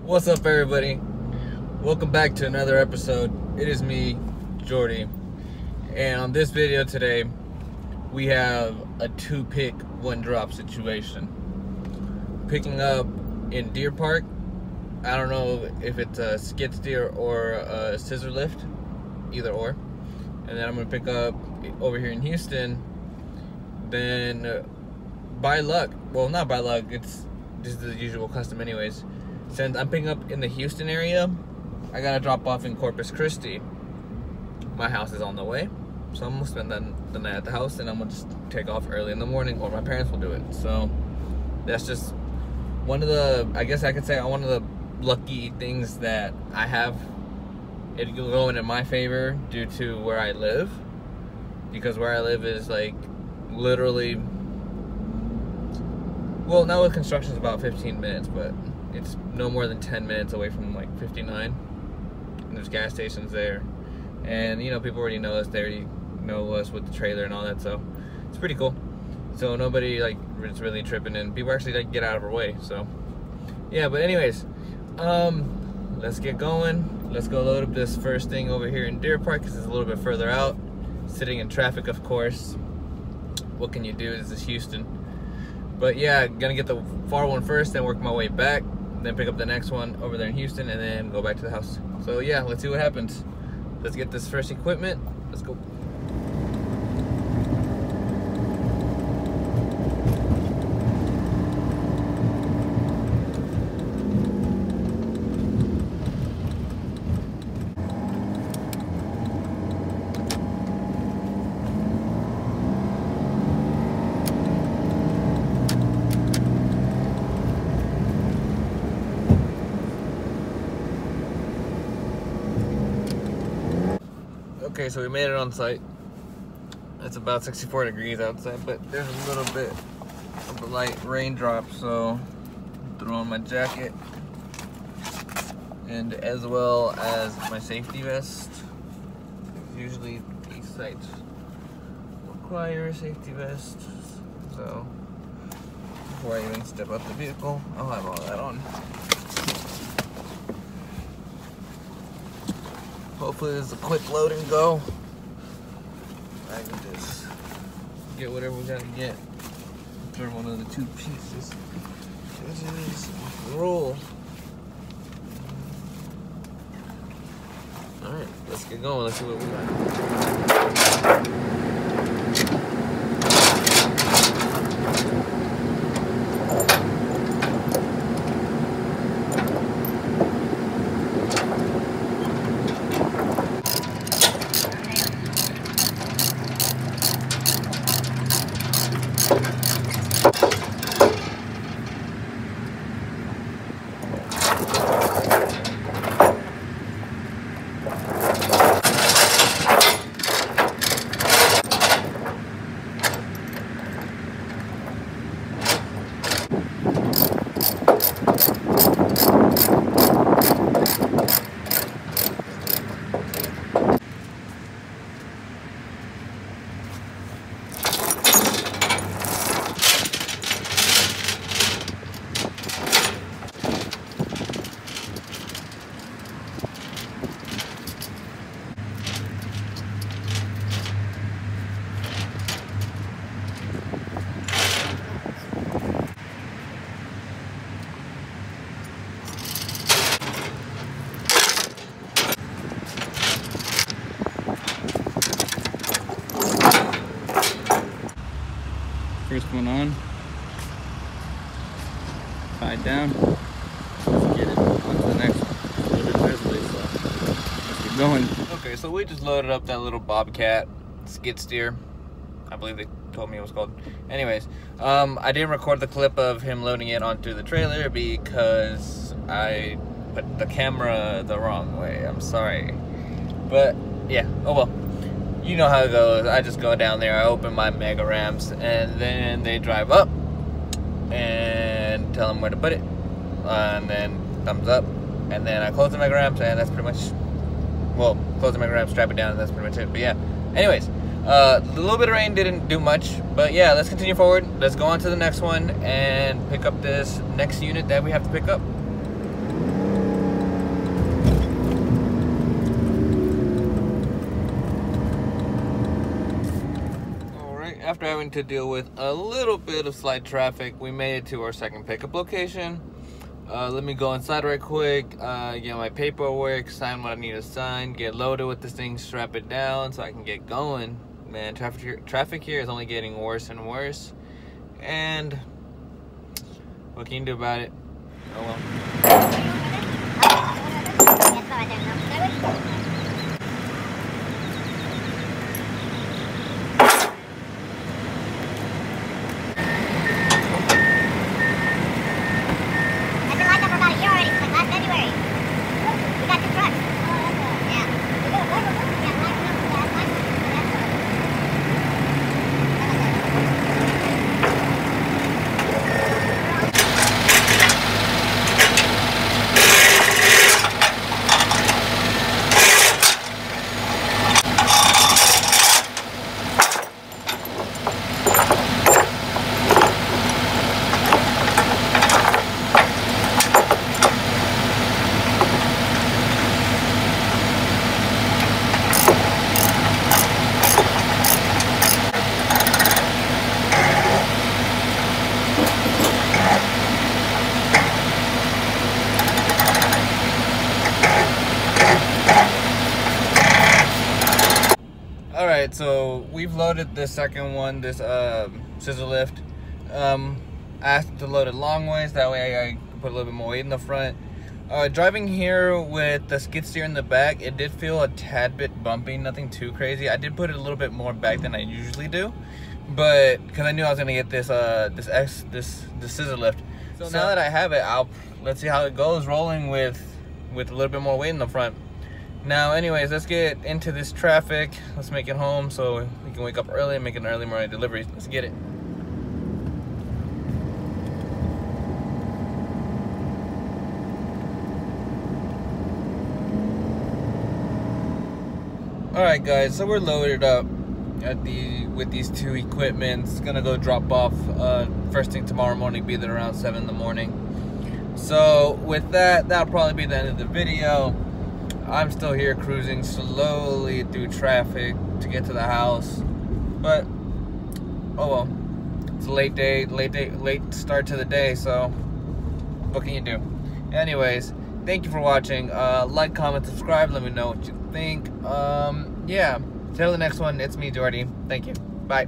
What's up, everybody? Welcome back to another episode. It is me, Jordy, and on this video today we have a two pick one drop situation. Picking up in Deer Park. I don't know if it's a skid steer or a scissor lift, either or. And then I'm gonna pick up over here in Houston. Then by luck, well, not by luck, it's just the usual custom anyways. Since I'm picking up in the Houston area, I gotta drop off in Corpus Christi. My house is on the way, so I'm gonna spend the night at the house, and I'm gonna just take off early in the morning, or my parents will do it. So that's just one of the, I guess I could say, one of the lucky things that I have it going in my favor due to where I live, because where I live is like literally, well, now with construction it's about 15 minutes, but it's no more than 10 minutes away from like 59, and there's gas stations there, and you know, people already know us there, you know us with the trailer and all that, so it's pretty cool. So nobody like is really tripping, and people actually like get out of our way. So yeah, but anyways, let's get going. Let's go load up this first thing over here in Deer Park, because it's a little bit further out, sitting in traffic, of course. What can you do? This is Houston. But yeah, gonna get the far one first, then work my way back, then pick up the next one over there in Houston, and then go back to the house. So yeah, let's see what happens. Let's get this first equipment. Let's go. Okay, so we made it on site. It's about 64 degrees outside, but there's a little bit of a light raindrop, so throw on my jacket, and as well as my safety vest. Usually these sites require a safety vest, so before I even step out the vehicle, I'll have all that on. Hopefully this is a quick load and go. I can just get whatever we gotta get. Turn one of the two pieces. Roll. Alright, let's get going. Let's see what we got. First one on, tied down. Let's get it on to the next one. A little bit drizzly, so let's get going. Okay, so we just loaded up that little Bobcat skid steer. I believe they told me it was called. Anyways, I didn't record the clip of him loading it onto the trailer because I put the camera the wrong way. I'm sorry. But yeah, oh well. You know how it goes. I just go down there, I open my mega ramps, and then they drive up and tell them where to put it, and then thumbs up, and then I close the mega ramps, and that's pretty much, well, close the mega ramps, strap it down, and that's pretty much it. But yeah, anyways, a little bit of rain didn't do much, but yeah, let's continue forward. Let's go on to the next one and pick up this next unit that we have to pick up. after having to deal with a little bit of slight traffic, we made it to our second pickup location. Let me go inside right quick, get my paperwork, sign what I need to sign, get loaded with this thing, strap it down so I can get going. Man, traffic here is only getting worse and worse. And what can you do about it? Oh well. Alright, so we've loaded the second one, this scissor lift. I asked it to load it long ways, that way I can put a little bit more weight in the front. Driving here with the skid steer in the back, it did feel a tad bit bumpy, nothing too crazy. I did put it a little bit more back than I usually do, but because I knew I was gonna get this scissor lift. So now that I have it, let's see how it goes rolling with a little bit more weight in the front. Now, anyways, let's get into this traffic. Let's make it home so we can wake up early and make an early morning delivery. Let's get it. Alright guys, so we're loaded up with these two equipments. Gonna go drop off first thing tomorrow morning, be there around 7 in the morning. So with that, that'll probably be the end of the video. I'm still here cruising slowly through traffic to get to the house, but oh well, it's a late start to the day, so what can you do? Anyways, thank you for watching. Like, comment, subscribe, let me know what you think. Yeah, till the next one, it's me, Jordy. Thank you, bye.